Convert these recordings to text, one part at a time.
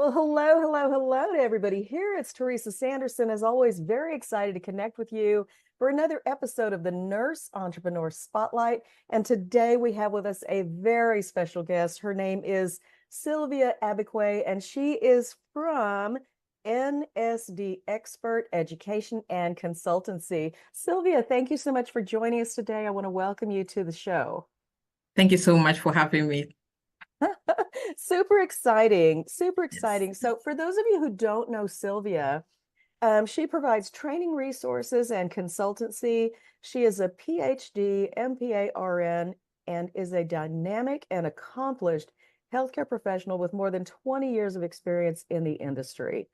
Well, hello to everybody here. It's Teresa Sanderson, as always, very excited to connect with you for another episode of the Nurse Entrepreneur Spotlight. And today we have with us a very special guest. Her name is Sylvia Abbequaye, and she is from NSD Expert Education and Consultancy. Sylvia, thank you so much for joining us today. I want to welcome you to the show. Thank you so much for having me. Super exciting, super Yes. exciting. So, for those of you who don't know Sylvia, she provides training resources and consultancy. She is a PhD, MPA-RN, and is a dynamic and accomplished healthcare professional with more than 20 years of experience in the industry.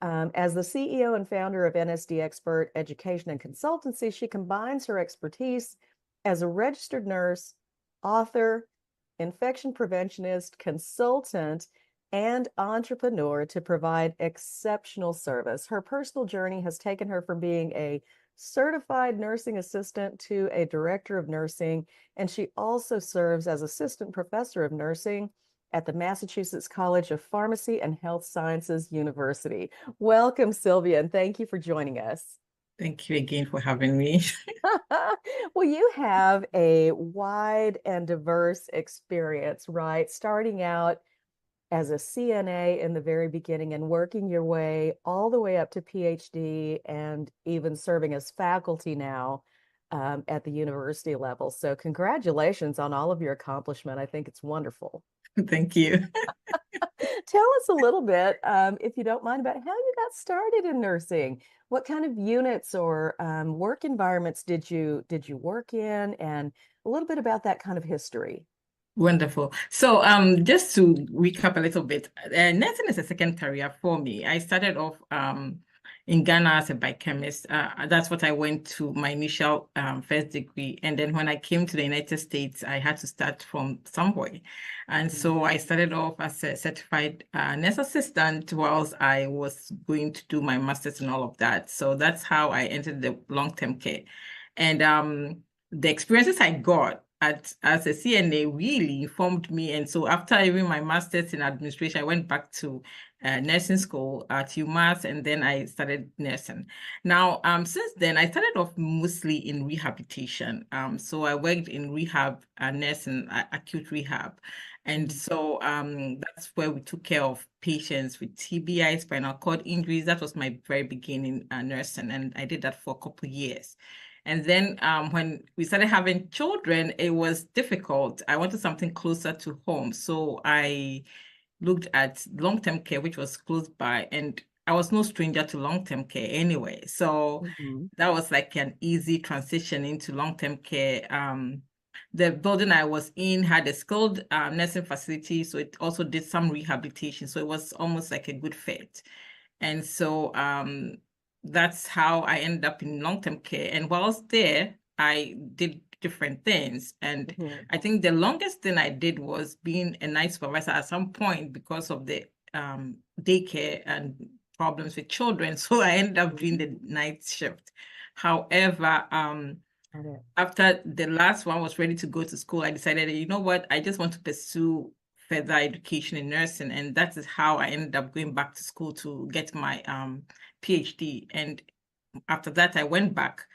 As the CEO and founder of NSD Expert Education and Consultancy, she combines her expertise as a registered nurse, author, infection preventionist, consultant, and entrepreneur to provide exceptional service. Her personal journey has taken her from being a certified nursing assistant to a director of nursing, and she also serves as assistant professor of nursing at the Massachusetts College of Pharmacy and Health Sciences University. Welcome, Sylvia, and thank you for joining us. Thank you again for having me. Well, you have a wide and diverse experience, right? Starting out as a CNA in the very beginning and working your way all the way up to PhD and even serving as faculty now at the university level. So, congratulations on all of your accomplishment. I think it's wonderful. Thank you. Tell us a little bit, if you don't mind, about how you got started in nursing. What kind of units or work environments did you work in, and a little bit about that kind of history. Wonderful. So, just to recap a little bit, nursing is a second career for me. I started off in Ghana as a biochemist. That's what I went to my initial first degree, and then when I came to the United States, I had to start from somewhere, and Mhm. so I started off as a certified nurse assistant whilst I was going to do my master's and all of that. So that's how I entered the long-term care, and the experiences I got as a CNA really informed me. And so after even my master's in administration, I went back to nursing school at UMass, and then I started nursing. Now, since then, I started off mostly in rehabilitation. So I worked in rehab, nursing, acute rehab. And Mhm. so that's where we took care of patients with TBI, spinal cord injuries. That was my very beginning nursing, and I did that for a couple of years. And then when we started having children, it was difficult. I wanted something closer to home. So I looked at long-term care, which was close by. And I was no stranger to long-term care anyway. So Mhm. that was like an easy transition into long-term care. The building I was in had a skilled nursing facility. So it also did some rehabilitation. So it was almost like a good fit. And so that's how I ended up in long-term care. And whilst there, I did different things. And Mhm. I think the longest thing I did was being a night supervisor at some point because of the daycare and problems with children. So I ended up doing the night shift. However, Got it. after the last one was ready to go to school, I decided, you know what, I just want to pursue further education in nursing. And that is how I ended up going back to school to get my PhD. And after that, I went back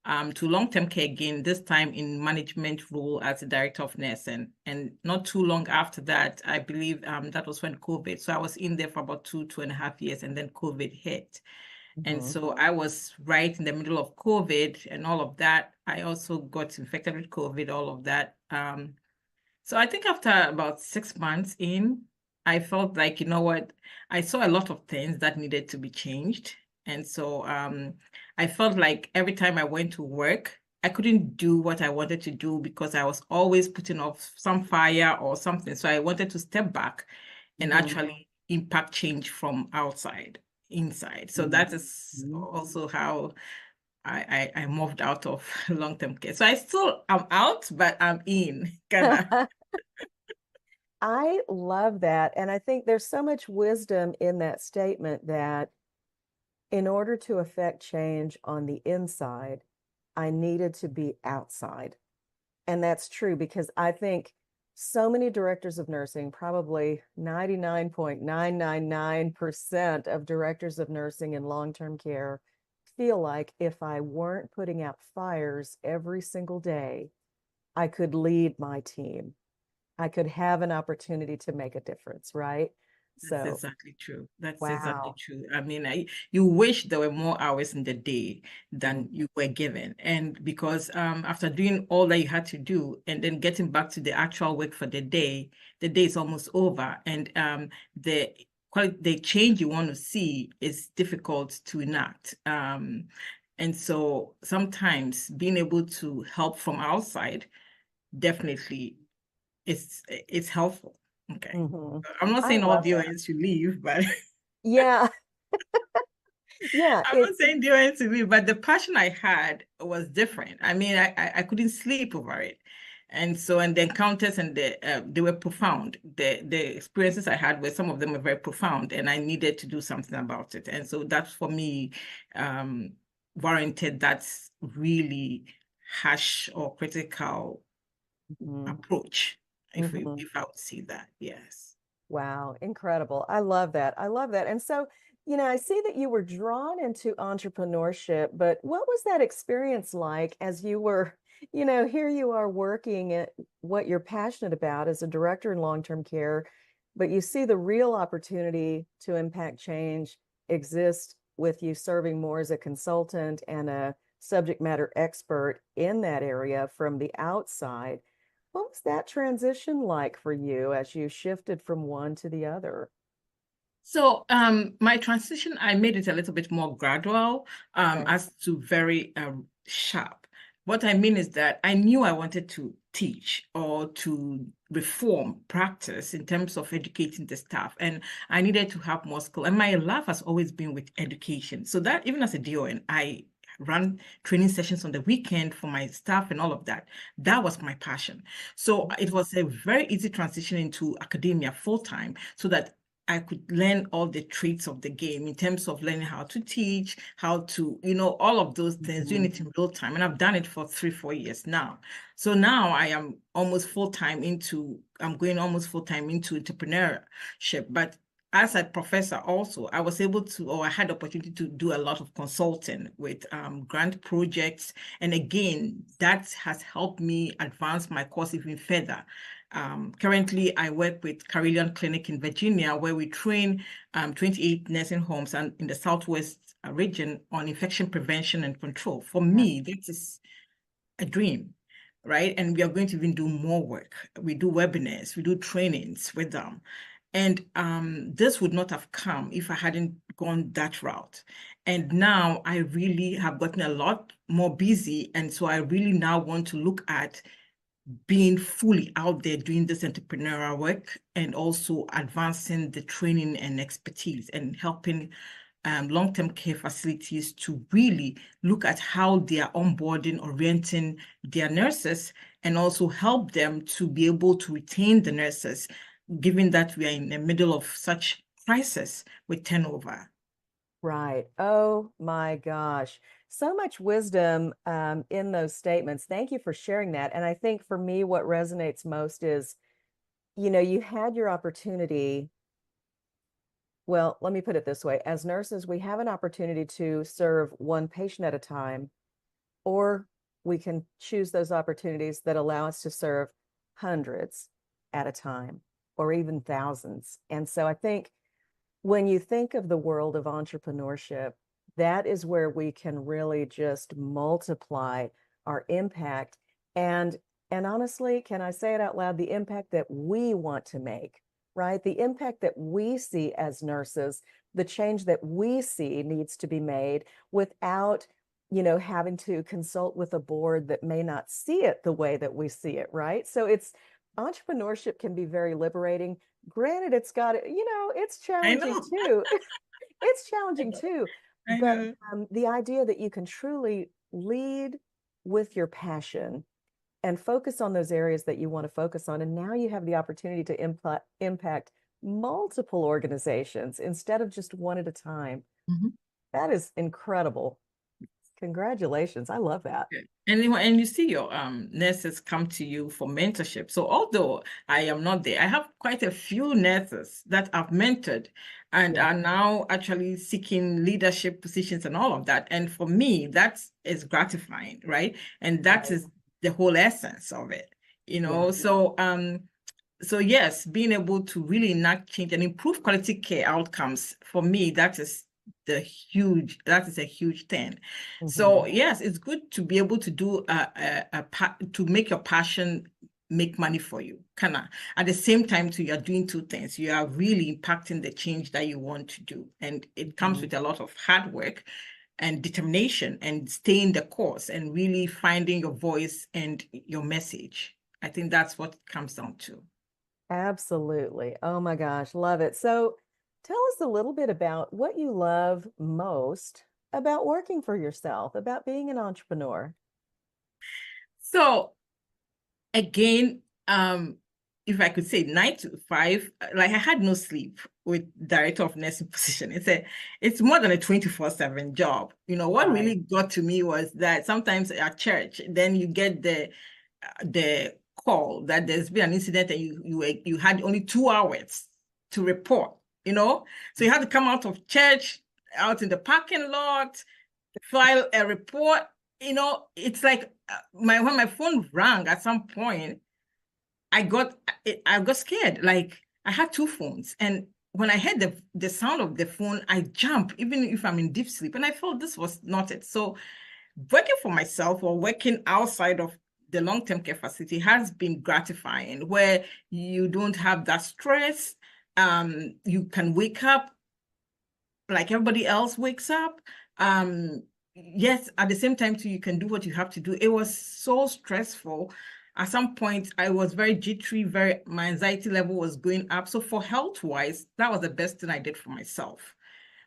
to long-term care again, this time in management role as a director of nursing. And not too long after that, I believe that was when COVID. So I was in there for about 2.5 years, and then COVID hit. And Mhm. so I was right in the middle of COVID and all of that. I also got infected with COVID, all of that. So I think after about 6 months in, I felt like, you know what, I saw a lot of things that needed to be changed. And so I felt like every time I went to work, I couldn't do what I wanted to do because I was always putting off some fire or something. So I wanted to step back and Mhm. actually impact change from outside, inside. So Mhm. that is Mhm. also how I moved out of long-term care. So I still am out, but I'm in Ghana. I love that. And I think there's so much wisdom in that statement that in order to affect change on the inside, I needed to be outside. And that's true because I think so many directors of nursing, probably 99.999% of directors of nursing in long-term care feel like if I weren't putting out fires every single day, I could lead my team. I could have an opportunity to make a difference, right? That's So, exactly true. That's exactly wow. true. I mean, you wish there were more hours in the day Mm, than you were given. And because after doing all that you had to do and then getting back to the actual work for the day is almost over. And the change you want to see is difficult to enact. And so sometimes being able to help from outside definitely it's helpful. Okay. mhm. I'm not I saying all love that. DONs should leave, but Yeah, yeah, I'm not saying DONs should leave, but the passion I had was different. I mean, I couldn't sleep over it. And the encounters and they were profound. The experiences I had with some of them were very profound, and I needed to do something about it. And so that for me um warranted that really harsh or critical mhm, approach, mhm. if I would see that. Yes. Wow, incredible. I love that. I love that. And so, I see that you were drawn into entrepreneurship, but what was that experience like as you were, here you are working at what you're passionate about as a director in long-term care, but you see the real opportunity to impact change exist with you serving more as a consultant and a subject matter expert in that area from the outside. What was that transition like for you as you shifted from one to the other? So my transition, I made it a little bit more gradual, Okay. as to very sharp. What I mean is that I knew I wanted to teach or to reform practice in terms of educating the staff, and I needed to have more skill. And my love has always been with education. So that even as a DON, I ran training sessions on the weekend for my staff and all of that. That was my passion. So it was a very easy transition into academia full time so that I could learn all the traits of the game in terms of learning how to teach, how to, all of those things, doing Mhm. it in real time. And I've done it for 3, 4 years now. So now I'm going almost full time into entrepreneurship. But as a professor also, I was able to, or I had the opportunity to do a lot of consulting with grant projects. And again, that has helped me advance my course even further. Currently, I work with Carilion Clinic in Virginia, where we train 28 nursing homes and in the Southwest region on infection prevention and control. For Yeah. me, that is a dream, right? And we are going to even do more work. We do webinars, we do trainings with them. And this would not have come if I hadn't gone that route. And now I really have gotten a lot more busy. And so I really now want to look at being fully out there doing this entrepreneurial work and also advancing the training and expertise and helping long-term care facilities to really look at how they are onboarding, orienting their nurses, and also help them to be able to retain the nurses, given that we are in the middle of such crisis with turnover. Right. Oh my gosh. So much wisdom in those statements. Thank you for sharing that. And I think for me, what resonates most is, you had your opportunity. Well, let me put it this way. As nurses, we have an opportunity to serve one patient at a time, or we can choose those opportunities that allow us to serve hundreds at a time, or even thousands. And so I think when you think of the world of entrepreneurship, that is where we can really just multiply our impact. And and honestly, can I say it out loud? The impact that we want to make, right? The impact that we see as nurses, the change that we see needs to be made without, having to consult with a board that may not see it the way that we see it, right? So it's entrepreneurship can be very liberating. Granted, it's I challenging know. too. It's challenging too. I But know. the idea that you can truly lead with your passion and focus on those areas that you want to focus on. And now you have the opportunity to impact multiple organizations instead of just one at a time. Mhm. That is incredible. Congratulations. I love that. Yeah. And you see your nurses come to you for mentorship. So although I am not there, I have quite a few nurses that I've mentored and Yeah. are now actually seeking leadership positions and all of that. And for me, that is gratifying, right? And that Right. is the whole essence of it, you Yeah. know. So yes, being able to really enact change and improve quality care outcomes, for me, that is a huge thing. Hmm. So yes, it's good to be able to do to make your passion make money for you. Kind of at the same time, too, you're doing two things. You are really impacting the change that you want to do, and it comes Hmm. with a lot of hard work and determination and staying the course and really finding your voice and your message. I think that's what it comes down to. Absolutely. Oh my gosh, love it. So tell us a little bit about what you love most about working for yourself, about being an entrepreneur. So again, if I could say 9 to 5, like I had no sleep with director of nursing position. It's more than a 24/7 job. You know, what Right. really got to me was that sometimes at church, then you get the call that there's been an incident and you had only 2 hours to report, you know? So you had to come out of church, out in the parking lot, file a report. You know, it's like when my phone rang at some point, I got scared. Like I had two phones, and when I heard the sound of the phone, I jump, even if I'm in deep sleep. And I felt this was not it. So working for myself or working outside of the long-term care facility has been gratifying, where you don't have that stress. You can wake up like everybody else wakes up. Yes, at the same time too, you can do what you have to do. It was so stressful. At some point, I was very jittery, my anxiety level was going up. So for health-wise, that was the best thing I did for myself.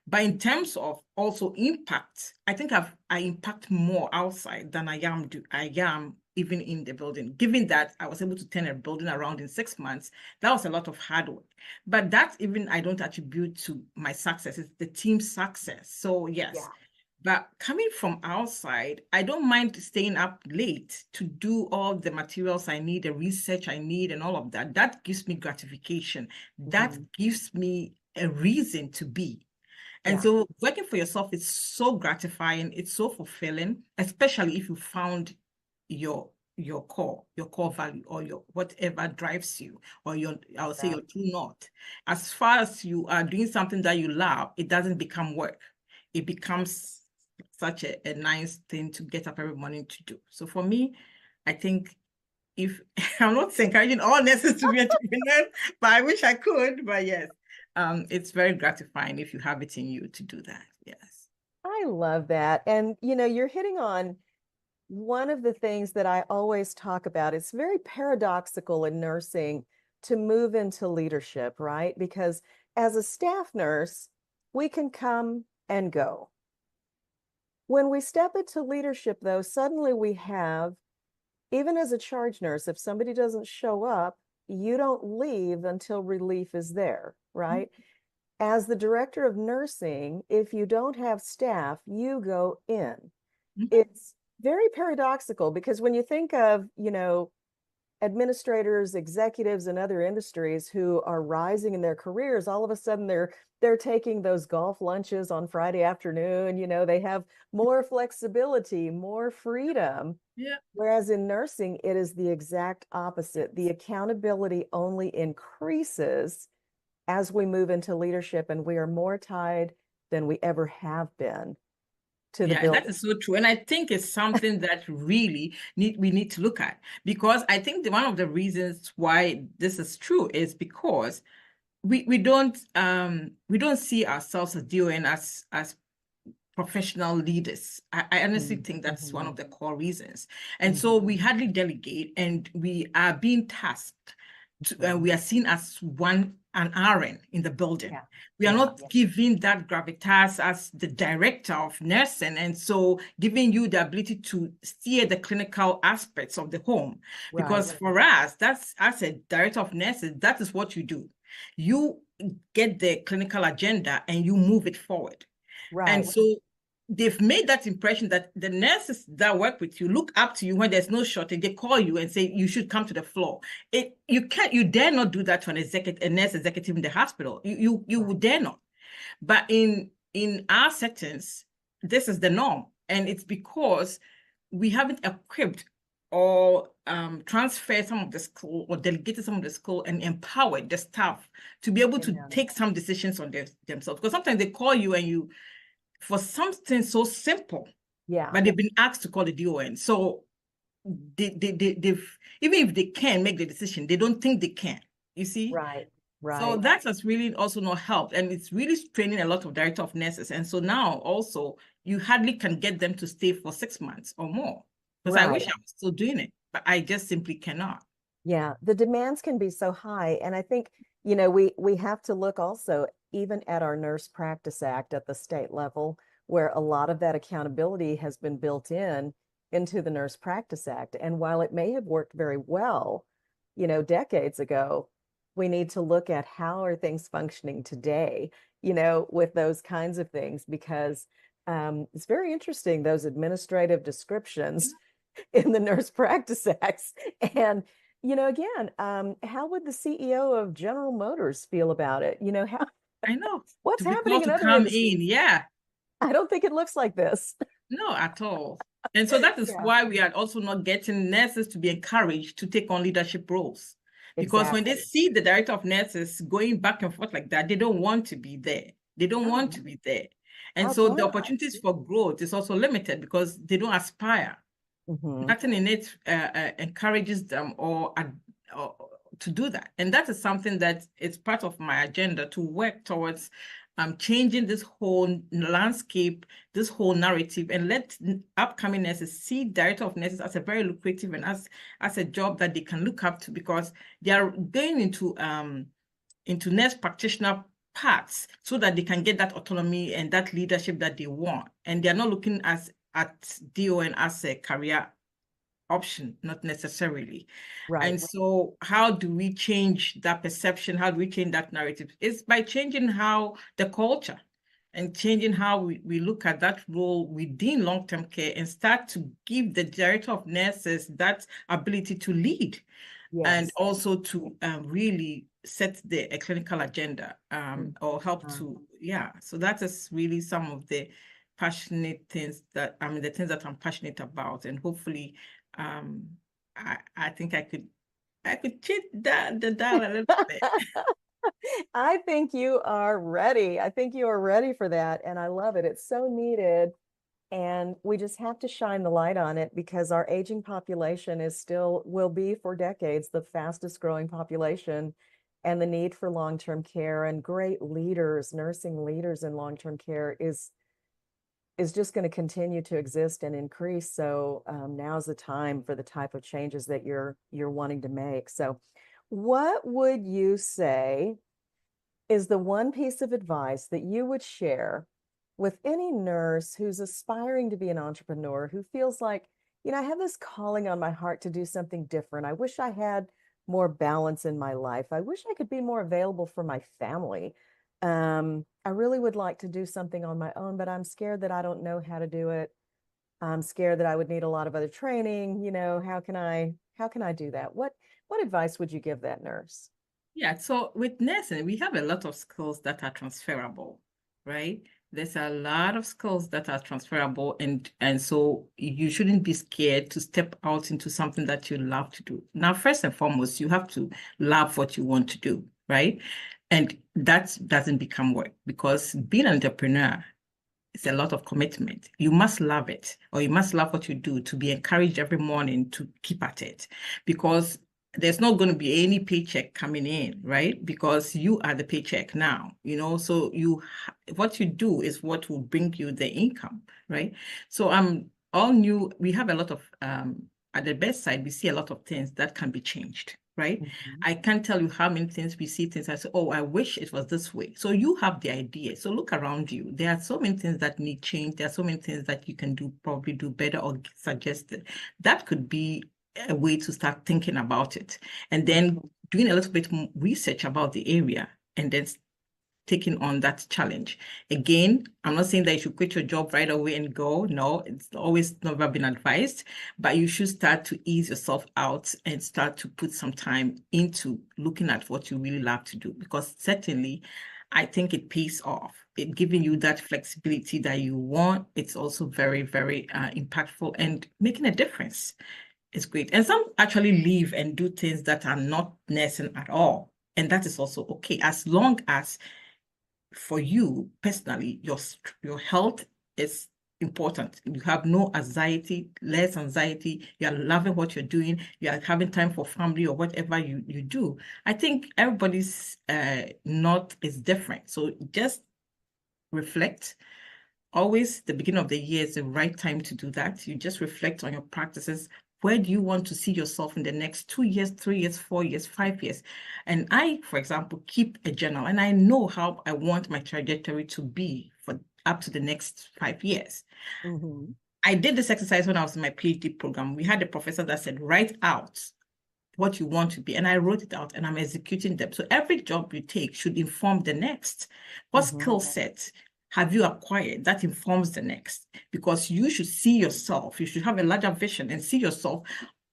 But in terms of also impact, I think I impact more outside than I am even in the building. Given that I was able to turn a building around in 6 months, that was a lot of hard work. But that even I don't attribute to my success, it's the team's success. So yes. Yeah. But coming from outside, I don't mind staying up late to do all the materials I need, the research I need, and all of that. That gives me gratification. That Hmm. gives me a reason to be. And Yeah. so working for yourself is so gratifying, it's so fulfilling, especially if you found your your core value or your whatever drives you, or I would say Yeah. your true north. As far as you are doing something that you love, it doesn't become work. It becomes such a nice thing to get up every morning to do. So for me, I think if I'm not encouraging all nurses to be entrepreneurs, but I wish I could. But yes, it's very gratifying if you have it in you to do that. Yes. I love that. And you're hitting on one of the things that I always talk about. It's very paradoxical in nursing to move into leadership, right? Because as a staff nurse, we can come and go. When we step into leadership, though, suddenly we have, even as a charge nurse, if somebody doesn't show up, you don't leave until relief is there, right? As the director of nursing, if you don't have staff, you go in. Mhm. It's very paradoxical because when you think of, administrators, executives in other industries who are rising in their careers, all of a sudden they're taking those golf lunches on Friday afternoon, they have more flexibility, more freedom. Yeah. Whereas in nursing, it is the exact opposite. The accountability only increases as we move into leadership, and we are more tied than we ever have been to the Yeah, that building. is so true. And I think it's something that really we need to look at, because I think one of the reasons why this is true is because we don't see ourselves as doing as professional leaders. I honestly think that's one Mm-hmm. of the core reasons. And so Mm-hmm. we hardly delegate, and we are being tasked we are seen as an RN in the building. Yeah. We are Yeah. not given that gravitas as the director of nursing, and so giving you the ability to steer the clinical aspects of the home. Right. Because for us, that's as a director of nursing, that is what you do. You get the clinical agenda and you move it forward. And Right. so they've made that impression that the nurses that work with you look up to you when there's no shortage. They call you and say you should come to the floor. You dare not do that to a nurse executive in the hospital. You would dare not. But in our settings, this is the norm, and it's because we haven't equipped or transferred some of the skill or delegated some of the skill and empowered the staff to be able to take some decisions on themselves. Because sometimes they call you and you for something so simple, but they've been asked to call the DON. So they've even if they can make the decision, they don't think they can. You see, right. So that has really also not helped, and it's really straining a lot of director of nurses. And so now also you hardly can get them to stay for 6 months or more. Because I wish I was still doing it, but I just simply cannot. Yeah, the demands can be so high. And I think, we have to look also even at our Nurse Practice Act at the state level, where a lot of that accountability has been built into the Nurse Practice Act. And while it may have worked very well, decades ago, we need to look at how are things functioning today, with those kinds of things, because it's very interesting, those administrative descriptions in the Nurse Practice Acts. And, again, how would the CEO of General Motors feel about it? I know. What's to be happening called in to other come industries? in, yeah. I don't think it looks like this. No, at all. And so that is why we are also not getting nurses to be encouraged to take on leadership roles. Because when they see the director of nurses going back and forth like that, they don't want to be there. They don't want to be there. And so the opportunities for growth is also limited because they don't aspire. Nothing in it encourages them or to do that. And that is something that is part of my agenda, to work towards changing this whole landscape, this whole narrative, and let upcoming nurses see director of nurses as a very lucrative and as a job that they can look up to, because they are going into nurse practitioner paths so that they can get that autonomy and that leadership that they want. And they are not looking at DON as a career option, not necessarily. And so how do we change that perception? How do we change that narrative? It's by changing how the culture and changing how we look at that role within long-term care and start to give the director of nurses that ability to lead and also to really set a clinical agenda or help to, So that is really some of the passionate things that, the things that I'm passionate about. And hopefully, I think I could change the dial a little bit. I think you are ready. I think you are ready for that. And I love it. It's so needed. And we just have to shine the light on it, because our aging population will be for decades the fastest growing population. And the need for long-term care and great leaders, nursing leaders in long-term care is just going to continue to exist and increase. So now's the time for the type of changes that you're wanting to make. So what would you say is the one piece of advice that you would share with any nurse who's aspiring to be an entrepreneur, who feels like, I have this calling on my heart to do something different. I wish I had more balance in my life. I wish I could be more available for my family. I really would like to do something on my own, but I'm scared that I don't know how to do it. I'm scared that I would need a lot of other training. How can I do that? What advice would you give that nurse? Yeah, so with nursing, we have a lot of skills that are transferable, right? There's a lot of skills that are transferable, and so you shouldn't be scared to step out into something that you love to do. Now, first and foremost, you have to love what you want to do, right? And that doesn't become work, because being an entrepreneur is a lot of commitment. You must love it, or you must love what you do to be encouraged every morning to keep at it, because there's not going to be any paycheck coming in, right? Because you are the paycheck now, so what you do is what will bring you the income, right? So all new, we have a lot of, at the bedside, we see a lot of things that can be changed, right? I can't tell you how many things we see things I say, oh, I wish it was this way. So you have the idea. So look around you. There are so many things that need change. There are so many things that you can probably do better or suggested. That could be a way to start thinking about it, and then doing a little bit more research about the area, and then taking on that challenge. Again, I'm not saying that you should quit your job right away and go. No, it's always never been advised, but you should start to ease yourself out and start to put some time into looking at what you really love to do, because certainly I think it pays off. It giving you that flexibility that you want. It's also very, very impactful and making a difference. It's great. And some actually leave and do things that are not nursing at all. And that is also okay, as long as for you personally, your health is important. You have no anxiety, less anxiety. You are loving what you're doing. You are having time for family or whatever you do. I think everybody's not is different. So just reflect. Always the beginning of the year is the right time to do that. You just reflect on your practices. Where do you want to see yourself in the next 2 years, 3 years, 4 years, 5 years? And I, for example, keep a journal, and I know how I want my trajectory to be for up to the next 5 years. Mm-hmm. I did this exercise when I was in my PhD program. We had a professor that said, write out what you want to be. And I wrote it out and I'm executing them. So every job you take should inform the next. What skill set have you acquired that informs the next? Because you should see yourself, you should have a larger vision and see yourself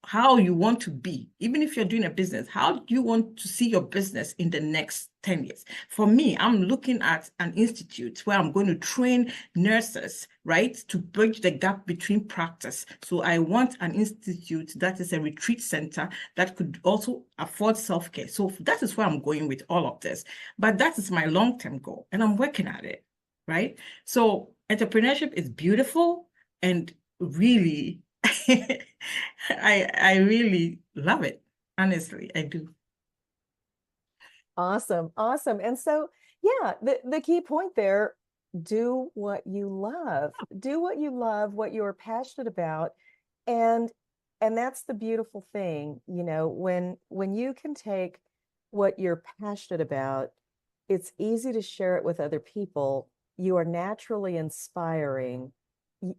how you want to be. Even if you're doing a business, how do you want to see your business in the next 10 years? For me, I'm looking at an institute where I'm going to train nurses, right, to bridge the gap between practice. So I want an institute that is a retreat center that could also afford self-care. So that is where I'm going with all of this. But that is my long-term goal, and I'm working at it, right? So entrepreneurship is beautiful and really I really love it. Honestly, I do. Awesome. Awesome. And so, yeah, the key point there, do what you love. Do what you love, what you're passionate about. And that's the beautiful thing, when you can take what you're passionate about, it's easy to share it with other people. You are naturally inspiring.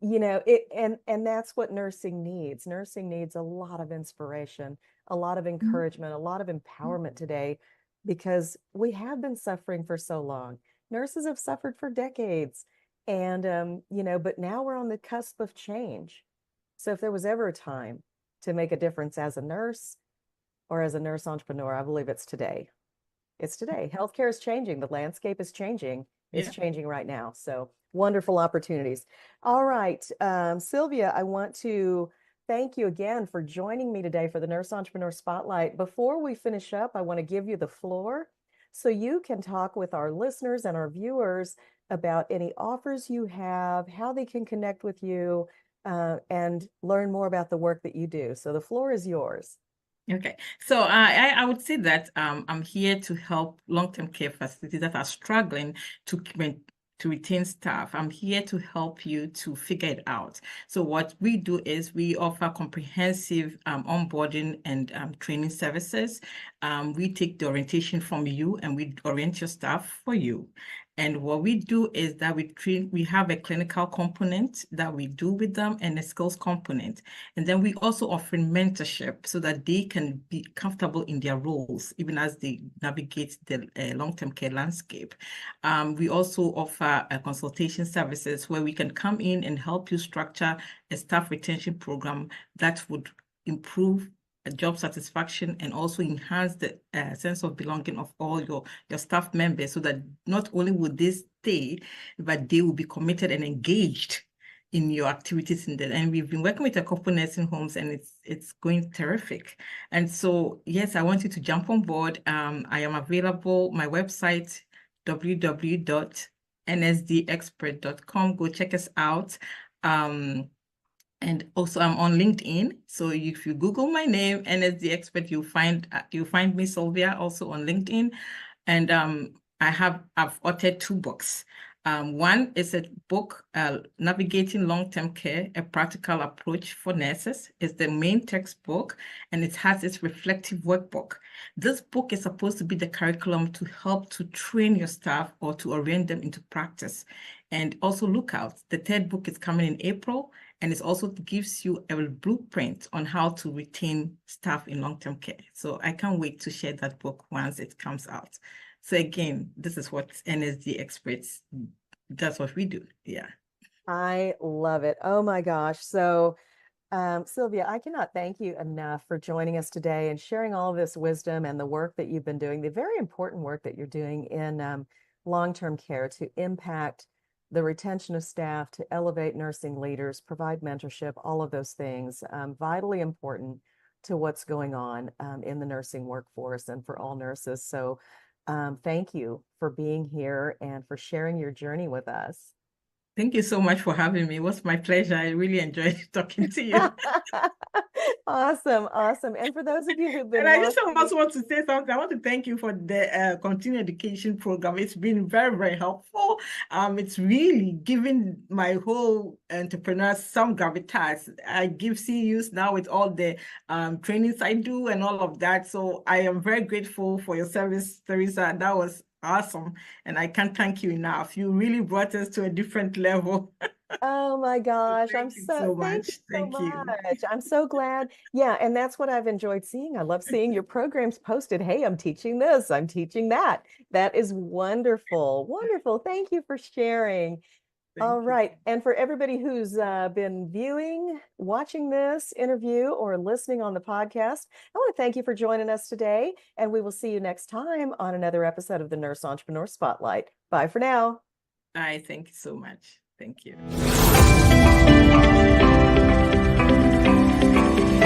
And that's what nursing needs. Nursing needs a lot of inspiration, a lot of encouragement, a lot of empowerment today, because we have been suffering for so long. Nurses have suffered for decades. And but now we're on the cusp of change. So if there was ever a time to make a difference as a nurse or as a nurse entrepreneur, I believe it's today. It's today. Healthcare is changing. The landscape is changing. It's Yeah. changing right now. So wonderful opportunities. All right, Sylvia, I want to thank you again for joining me today for the Nurse Entrepreneur Spotlight. Before we finish up, I want to give you the floor so you can talk with our listeners and our viewers about any offers you have, how they can connect with you, and learn more about the work that you do. So the floor is yours. Okay, so I would say that I'm here to help long-term care facilities that are struggling to retain staff. I'm here to help you to figure it out. So what we do is we offer comprehensive onboarding and training services. We take the orientation from you and we orient your staff for you. And what we do is that we have a clinical component that we do with them and a skills component. And then we also offer mentorship so that they can be comfortable in their roles, even as they navigate the long-term care landscape. We also offer consultation services where we can come in and help you structure a staff retention program that would improve job satisfaction and also enhance the sense of belonging of all your staff members, so that not only would they stay, but they will be committed and engaged in your activities in there. And we've been working with a couple nursing homes and it's going terrific. And so, yes, I want you to jump on board. I am available, my website, www.nsdexpert.com. Go check us out. And also I'm on LinkedIn. So if you Google my name, NSD Expert, you'll find me, Sylvia, also on LinkedIn. And I've authored 2 books. One is a book, Navigating Long-Term Care, A Practical Approach for Nurses. It's the main textbook, and it has its reflective workbook. This book is supposed to be the curriculum to help to train your staff or to orient them into practice. And also look out, the 3rd book is coming in April, and it also gives you a blueprint on how to retain staff in long-term care. So I can't wait to share that book once it comes out. So again, this is what NSD experts, that's what we do. Yeah. I love it. Oh my gosh. So, Sylvia, I cannot thank you enough for joining us today and sharing all of this wisdom and the work that you've been doing, the very important work that you're doing in long-term care to impact the retention of staff, to elevate nursing leaders, provide mentorship, all of those things, vitally important to what's going on in the nursing workforce and for all nurses. So thank you for being here and for sharing your journey with us. Thank you so much for having me. It was my pleasure. I really enjoyed talking to you. Awesome, awesome. And for those of you who've been And I just watching, also want to say something. I want to thank you for the continuing education program. It's been very, very helpful. It's really given my whole entrepreneurs some gravitas. I give CUs now with all the trainings I do and all of that. So I am very grateful for your service, Teresa. That was awesome. And I can't thank you enough. You really brought us to a different level. oh my gosh, Thank you so thank you much. so Thank you. much. I'm so glad. Yeah, and that's what I've enjoyed seeing. I love seeing your programs posted. Hey, I'm teaching this, I'm teaching that. That is wonderful. Wonderful. Thank you for sharing. All Thank you. right. And for everybody who's been viewing, watching this interview, or listening on the podcast, I want to thank you for joining us today. And we will see you next time on another episode of the Nurse Entrepreneur Spotlight. Bye for now. Bye. Thank you so much. Thank you.